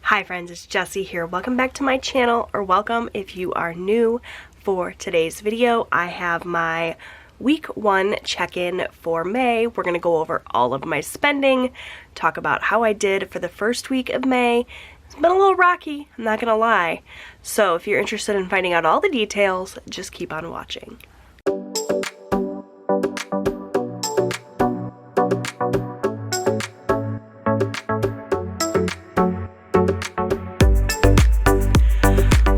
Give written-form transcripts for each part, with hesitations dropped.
Hi friends, it's Jessie here. Welcome back to my channel, or welcome if you are new. For today's video, I have my week 1 check-in for May. We're going to go over all of my spending, talk about how I did for the first week of May. It's been a little rocky, I'm not going to lie. So if you're interested in finding out all the details, just keep on watching.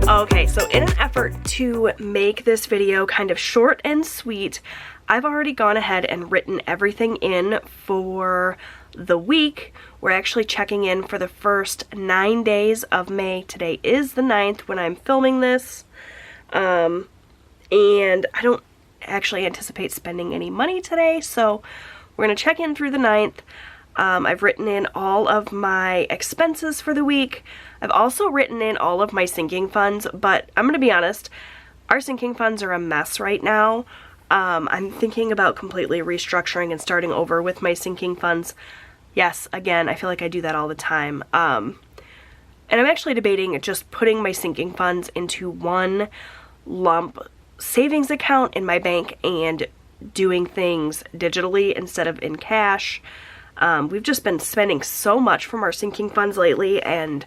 Okay, so in an effort to make this video kind of short and sweet, I've already gone ahead and written everything in for the week. We're actually checking in for the first 9 days of May. Today is the 9th when I'm filming this. And I don't actually anticipate spending any money today, so we're going to check in through the 9th. I've written in all of my expenses for the week. I've also written in all of my sinking funds, but I'm going to be honest, our sinking funds are a mess right now. I'm thinking about completely restructuring and starting over with my sinking funds. Yes, again, I feel like I do that all the time. And I'm actually debating just putting my sinking funds into one lump savings account in my bank and doing things digitally instead of in cash. We've just been spending so much from our sinking funds lately and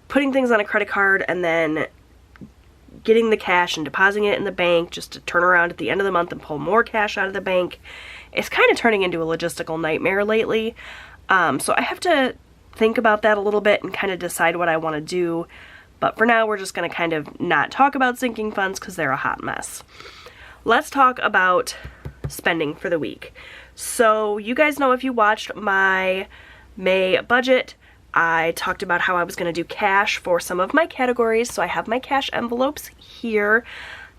putting things on a credit card and then getting the cash and depositing it in the bank just to turn around at the end of the month and pull more cash out of the bank. It's kind of turning into a logistical nightmare lately. So I have to think about that a little bit and kind of decide what I want to do. But for now, we're just going to kind of not talk about sinking funds because they're a hot mess. Let's talk about spending for the week. So you guys know, if you watched my May budget, I talked about how I was going to do cash for some of my categories. So I have my cash envelopes here.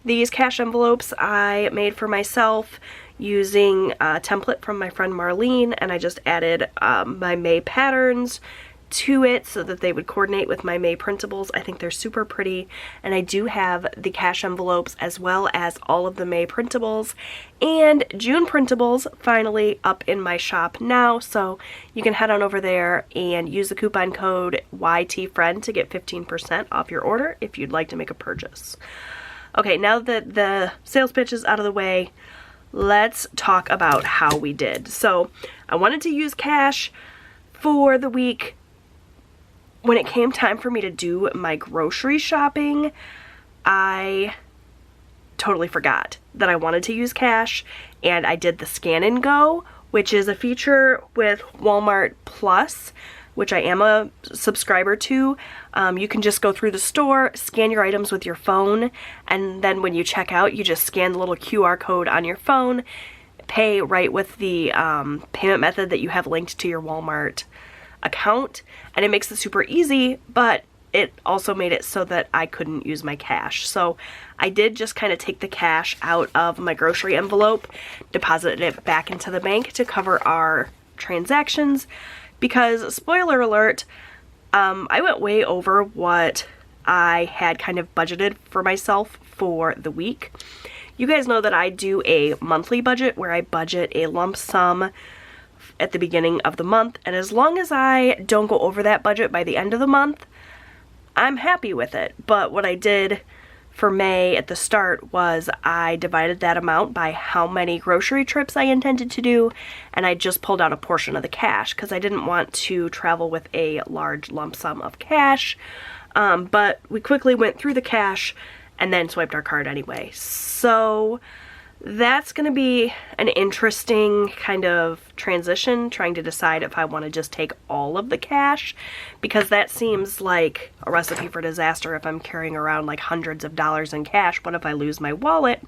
These cash envelopes I made for myself using a template from my friend Marlene, and I just added my May patterns to it so that they would coordinate with my May printables. I think they're super pretty, and I do have the cash envelopes as well as all of the May printables and June printables finally up in my shop now, so you can head on over there and use the coupon code YTFriend to get 15% off your order if you'd like to make a purchase. Okay, now that the sales pitch is out of the way, let's talk about how we did. So I wanted to use cash for the week. When it came time for me to do my grocery shopping, I totally forgot that I wanted to use cash, and I did the Scan and Go, which is a feature with Walmart Plus, which I am a subscriber to. You can just go through the store, scan your items with your phone, and then when you check out, you just scan the little QR code on your phone, pay right with the payment method that you have linked to your Walmart account, and it makes it super easy, but it also made it so that I couldn't use my cash. So I did just kind of take the cash out of my grocery envelope, deposited it back into the bank to cover our transactions, because spoiler alert, I went way over what I had kind of budgeted for myself for the week. You guys know that I do a monthly budget where I budget a lump sum at the beginning of the month, and as long as I don't go over that budget by the end of the month, I'm happy with it. But what I did for May at the start was I divided that amount by how many grocery trips I intended to do, and I just pulled out a portion of the cash because I didn't want to travel with a large lump sum of cash. But we quickly went through the cash and then swiped our card anyway. So that's going to be an interesting kind of transition, trying to decide if I want to just take all of the cash, because that seems like a recipe for disaster if I'm carrying around like hundreds of dollars in cash. What if I lose my wallet?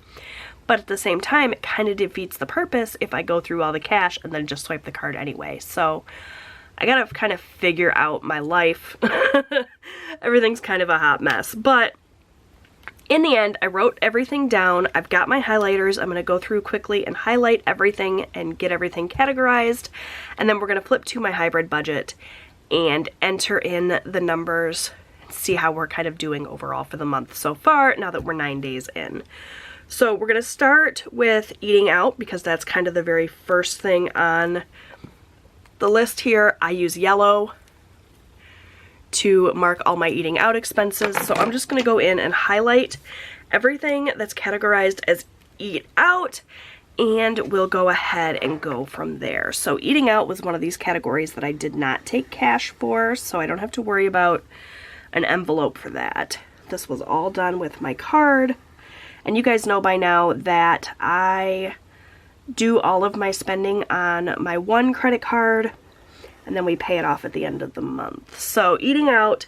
But at the same time, it kind of defeats the purpose if I go through all the cash and then just swipe the card anyway. So I gotta kind of figure out my life. Everything's kind of a hot mess, but in the end, I wrote everything down. I've got my highlighters. I'm going to go through quickly and highlight everything and get everything categorized. And then we're going to flip to my hybrid budget and enter in the numbers and see how we're kind of doing overall for the month so far, now that we're 9 days in. So we're going to start with eating out, because that's kind of the very first thing on the list here. I use yellow to mark all my eating out expenses. So I'm just going to go in and highlight everything that's categorized as eat out, and we'll go ahead and go from there. So eating out was one of these categories that I did not take cash for, so I don't have to worry about an envelope for that. This was all done with my card, and you guys know by now that I do all of my spending on my one credit card, and then we pay it off at the end of the month. So eating out,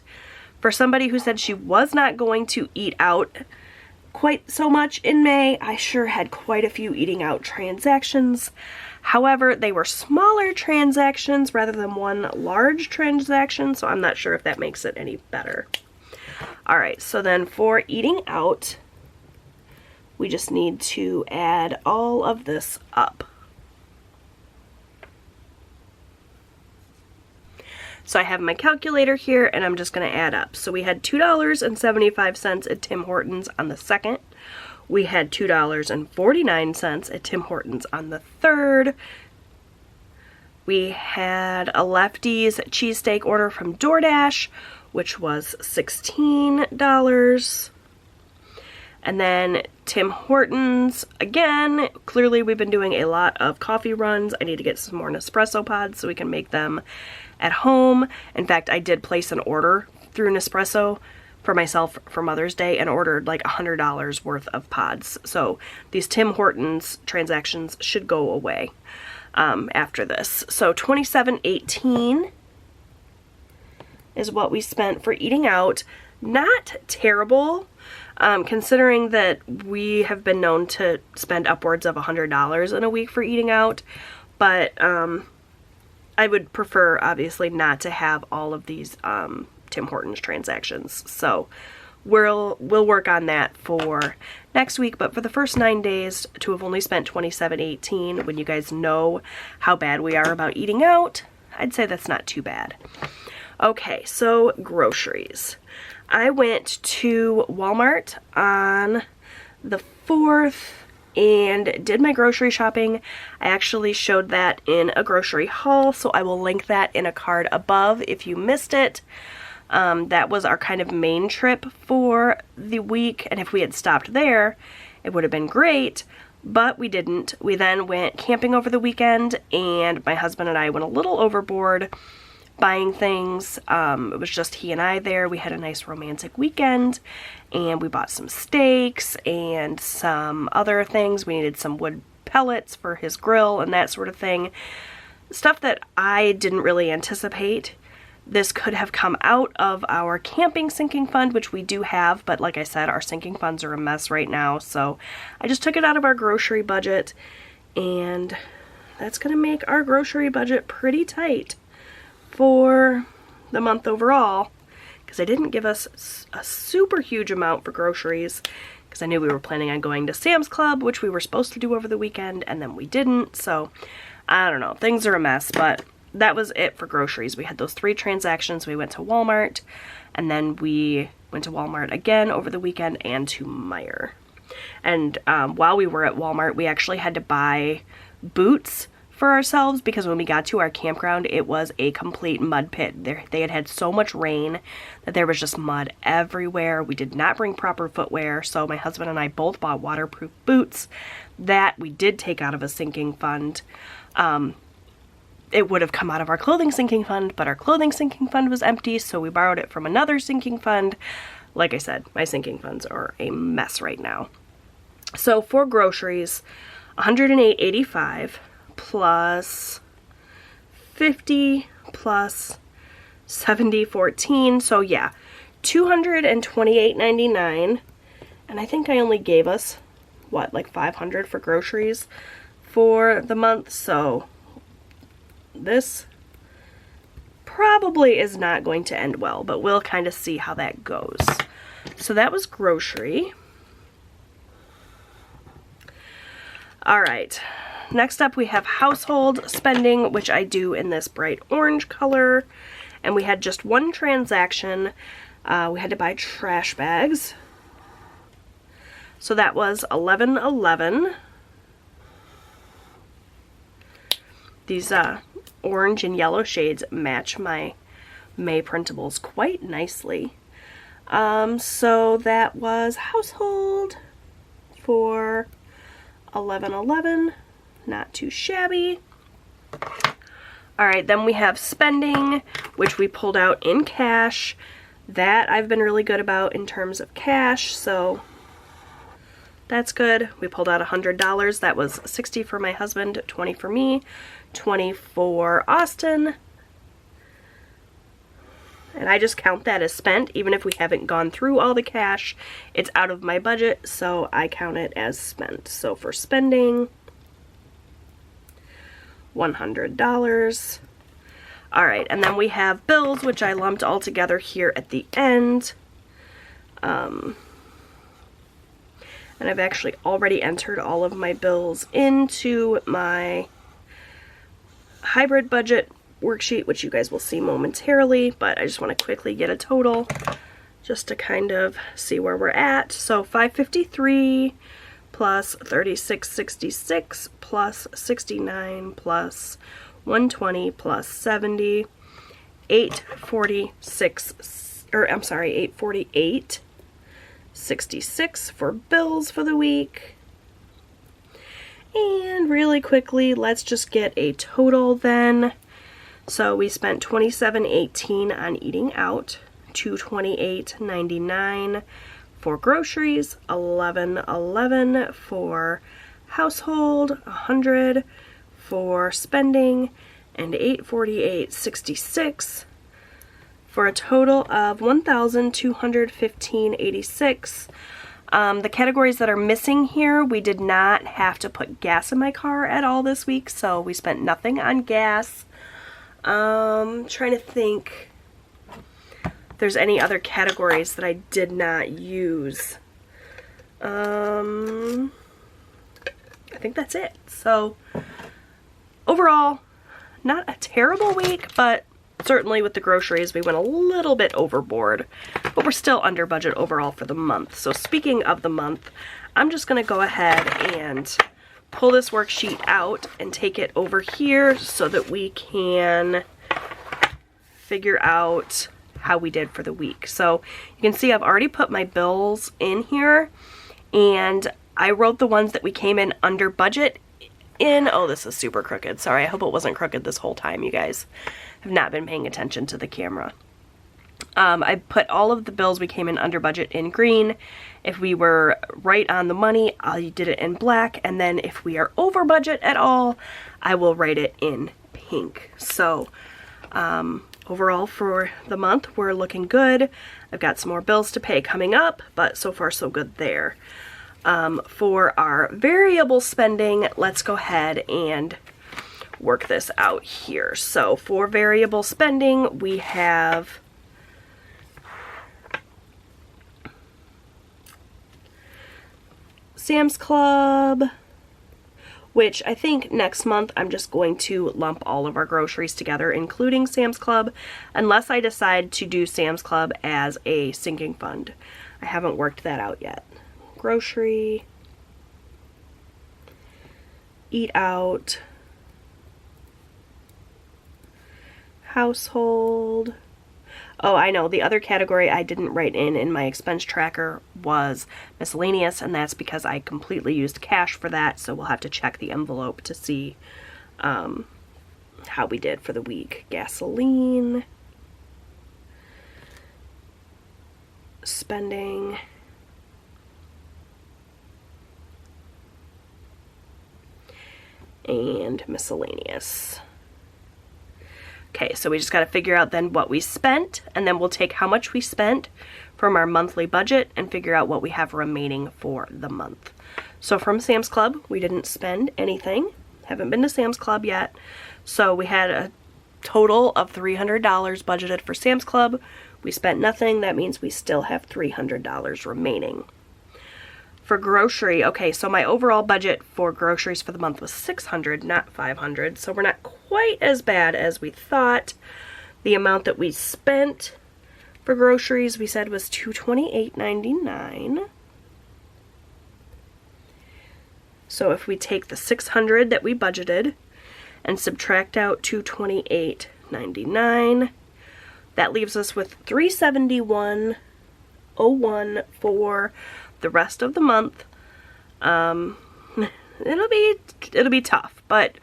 for somebody who said she was not going to eat out quite so much in May, I sure had quite a few eating out transactions. However, they were smaller transactions rather than one large transaction, so I'm not sure if that makes it any better. Alright, so then for eating out, we just need to add all of this up. So I have my calculator here, and I'm just going to add up. So we had $2.75 at Tim Hortons on the 2nd. We had $2.49 at Tim Hortons on the 3rd. We had a Lefty's cheesesteak order from DoorDash, which was $16. And then Tim Hortons, again, clearly we've been doing a lot of coffee runs. I need to get some more Nespresso pods so we can make them at home. In fact, I did place an order through Nespresso for myself for Mother's Day and ordered like $100 worth of pods. So these Tim Hortons transactions should go away after this. So $27.18 is what we spent for eating out. Not terrible, considering that we have been known to spend upwards of $100 in a week for eating out, but I would prefer, obviously, not to have all of these Tim Hortons transactions. So we'll work on that for next week. But for the first 9 days, to have only spent $27.18, when you guys know how bad we are about eating out, I'd say that's not too bad. Okay, so groceries. I went to Walmart on the 4th and did my grocery shopping. I actually showed that in a grocery haul, so I will link that in a card above if you missed it. That was our kind of main trip for the week, and if we had stopped there, it would have been great, but we didn't. We then went camping over the weekend, and my husband and I went a little overboard buying things. It was just he and I there. We had a nice romantic weekend, and we bought some steaks and some other things. We needed some wood pellets for his grill and that sort of thing. Stuff that I didn't really anticipate. This could have come out of our camping sinking fund, which we do have, but like I said, our sinking funds are a mess right now, so I just took it out of our grocery budget, and that's gonna make our grocery budget pretty tight for the month overall, because I didn't give us a super huge amount for groceries because I knew we were planning on going to Sam's Club, which we were supposed to do over the weekend, and then we didn't. So I don't know, things are a mess, but that was it for groceries. We had those 3 transactions. We went to Walmart, and then we went to Walmart again over the weekend and to Meijer. And while we were at Walmart, we actually had to buy boots for ourselves because when we got to our campground, it was a complete mud pit. They had had so much rain that there was just mud everywhere. We did not bring proper footwear, so my husband and I both bought waterproof boots that we did take out of a sinking fund. It would have come out of our clothing sinking fund, but our clothing sinking fund was empty, so we borrowed it from another sinking fund. Like I said, my sinking funds are a mess right now. So for groceries, $108.85 plus 50 plus 70.14, so yeah, $228.99, and I think I only gave us what, like $500 for groceries for the month, so this probably is not going to end well, but we'll kind of see how that goes. So that was grocery. All right, next up we have household spending, which I do in this bright orange color, and we had just one transaction. We had to buy trash bags, so that was $11.11. These orange and yellow shades match my May printables quite nicely. So that was household for $11.11, not too shabby. Alright, then we have spending, which we pulled out in cash. That I've been really good about in terms of cash, so that's good. We pulled out $100. That was $60 for my husband, $20 for me, $20 for Austin. And I just count that as spent, even if we haven't gone through all the cash. It's out of my budget, so I count it as spent. So for spending, $100. Alright, and then we have bills, which I lumped all together here at the end. And I've actually already entered all of my bills into my hybrid budget worksheet, which you guys will see momentarily, but I just want to quickly get a total just to kind of see where we're at. So $553 plus $36.66 plus $69 plus $120 plus $70, $846, or I'm sorry, $848.66 for bills for the week. And really quickly, let's just get a total then. So we spent $27.18 on eating out, $228.99 for groceries, $11.11 for household, $100 for spending, and $848.66 for a total of $1,215.86. The categories that are missing here, we did not have to put gas in my car at all this week, so we spent nothing on gas. Trying to think if there's any other categories that I did not use. I think that's it. So overall, not a terrible week, but certainly with the groceries we went a little bit overboard, but we're still under budget overall for the month. So speaking of the month, I'm just going to go ahead and pull this worksheet out and take it over here so that we can figure out how we did for the week. So you can see I've already put my bills in here, and I wrote the ones that we came in under budget in. Oh, this is super crooked. Sorry, I hope it wasn't crooked this whole time. You guys have not been paying attention to the camera. I put all of the bills we came in under budget in green. If we were right on the money, I did it in black, and then if we are over budget at all, I will write it in pink. So overall for the month, we're looking good. I've got some more bills to pay coming up, but so far so good there. For our variable spending, let's go ahead and work this out here. So for variable spending, we have Sam's Club, which I think next month I'm just going to lump all of our groceries together, including Sam's Club, unless I decide to do Sam's Club as a sinking fund. I haven't worked that out yet. Grocery, eat out, household. Oh, I know, the other category I didn't write in my expense tracker was miscellaneous, and that's because I completely used cash for that, so we'll have to check the envelope to see how we did for the week. Gasoline, spending, and miscellaneous. Okay, so we just got to figure out then what we spent, and then we'll take how much we spent from our monthly budget and figure out what we have remaining for the month. So from Sam's Club, we didn't spend anything. Haven't been to Sam's Club yet. So we had a total of $300 budgeted for Sam's Club. We spent nothing. That means we still have $300 remaining. For grocery, okay, so my overall budget for groceries for the month was $600, not $500, so we're not quite as bad as we thought. The amount that we spent for groceries, we said, was $228.99. So if we take the $600 that we budgeted and subtract out $228.99, That leaves us with $371.01 for the rest of the month. It'll be tough, but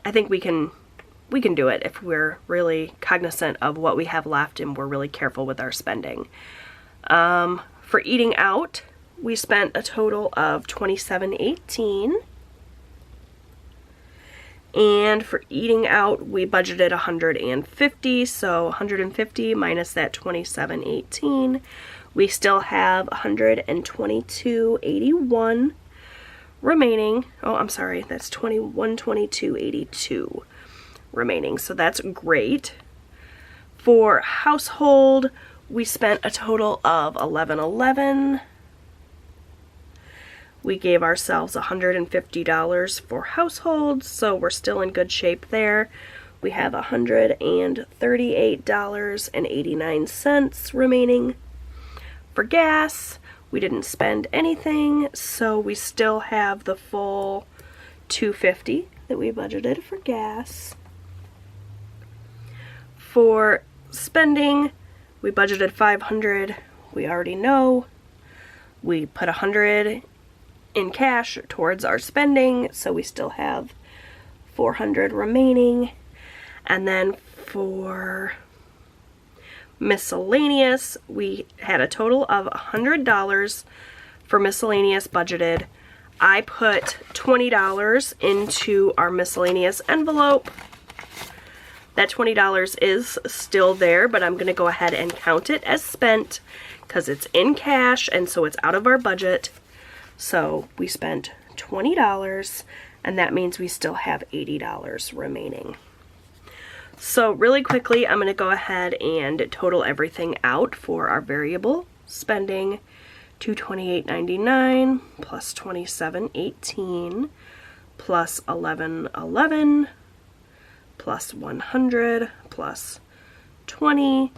I think we can do it if we're really cognizant of what we have left and we're really careful with our spending. For eating out, we spent a total of $27.18. And for eating out, we budgeted $150, so $150 minus that $27.18, we still have $122.81 remaining. Oh, I'm sorry, that's $122.82 remaining, so that's great. For household, we spent a total of $11.11. We gave ourselves $150 for households, so we're still in good shape there. We have $138.89 remaining. For gas, we didn't spend anything, so we still have the full $250 that we budgeted for gas. For spending, we budgeted $500. We already know. We put $100 in cash towards our spending, so we still have $400 remaining. And then for miscellaneous, we had a total of $100 for miscellaneous budgeted. I put $20 into our miscellaneous envelope. That $20 is still there, but I'm going to go ahead and count it as spent because it's in cash and so it's out of our budget. So we spent $20 and that means we still have $80 remaining. So really quickly, I'm going to go ahead and total everything out for our variable spending. $228.99 plus $27.18 plus $11.11 plus $100 plus $20.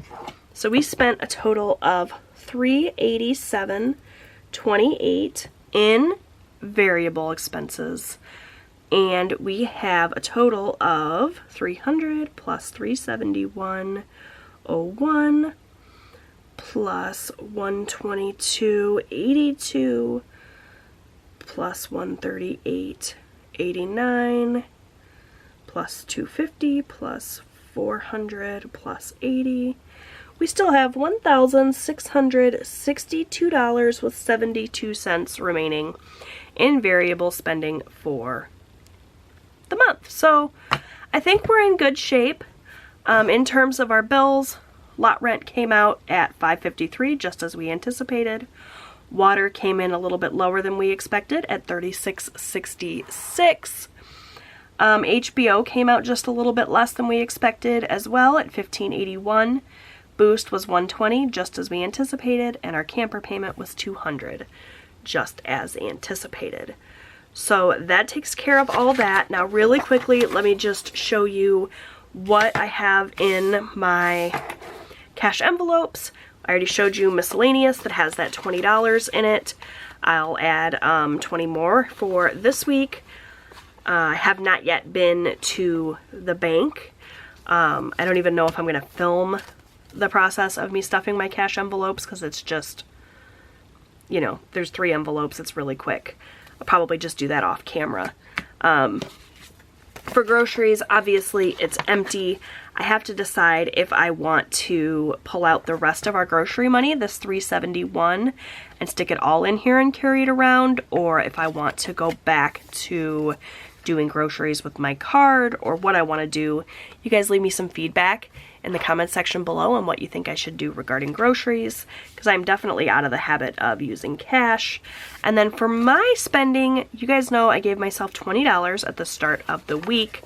So we spent a total of $387.28 in variable expenses. And we have a total of $300 plus $371.01 plus $122.82 plus $138.89 plus $250 plus $400 plus $80. We still have $1,662.72 remaining in variable spending for the month. So I think we're in good shape. In terms of our bills, lot rent came out at $553, just as we anticipated. Water came in a little bit lower than we expected at $36.66. HBO came out just a little bit less than we expected as well at $15.81. Boost was $120, just as we anticipated, and our camper payment was $200, just as anticipated. So that takes care of all that. Now really quickly, let me just show you what I have in my cash envelopes. I already showed you miscellaneous that has that $20 in it. I'll add 20 more for this week. I have not yet been to the bank. I don't even know if I'm going to film the process of me stuffing my cash envelopes because it's just, you know, there's 3 envelopes. It's really quick. I'll probably just do that off camera. For groceries, obviously it's empty. I have to decide if I want to pull out the rest of our grocery money, this $371, and stick it all in here and carry it around, or if I want to go back to doing groceries with my card, or what I want to do. You guys leave me some feedback in the comment section below on what you think I should do regarding groceries, because I'm definitely out of the habit of using cash. And then for my spending, you guys know I gave myself $20 at the start of the week.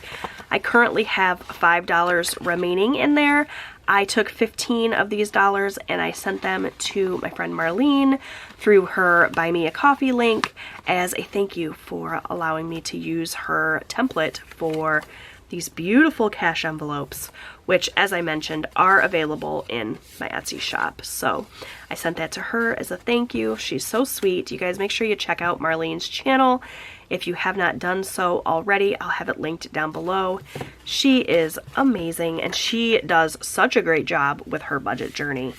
I currently have $5 remaining in there. I took 15 of these dollars and I sent them to my friend Marlene through her Buy Me a Coffee link as a thank you for allowing me to use her template for these beautiful cash envelopes, which, as I mentioned, are available in my Etsy shop. So I sent that to her as a thank you. She's so sweet. You guys make sure you check out Marlene's channel. If you have not done so already, I'll have it linked down below. She is amazing, and she does such a great job with her budget journey.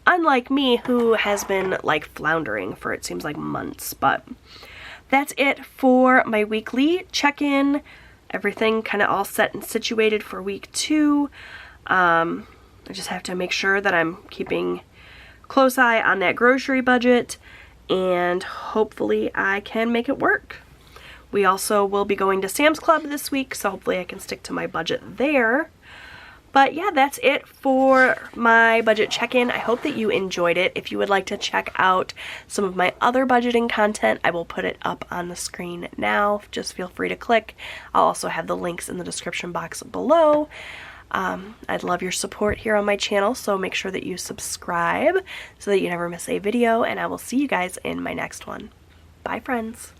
Unlike me, who has been like floundering for it seems like months. But that's it for my weekly check-in. Everything kind of all set and situated for week 2. I just have to make sure that I'm keeping close eye on that grocery budget, and hopefully I can make it work. We also will be going to Sam's Club this week, so hopefully I can stick to my budget there. But yeah, that's it for my budget check-in. I hope that you enjoyed it. If you would like to check out some of my other budgeting content, I will put it up on the screen now. Just feel free to click. I'll also have the links in the description box below. I'd love your support here on my channel, so make sure that you subscribe so that you never miss a video, and I will see you guys in my next one. Bye, friends.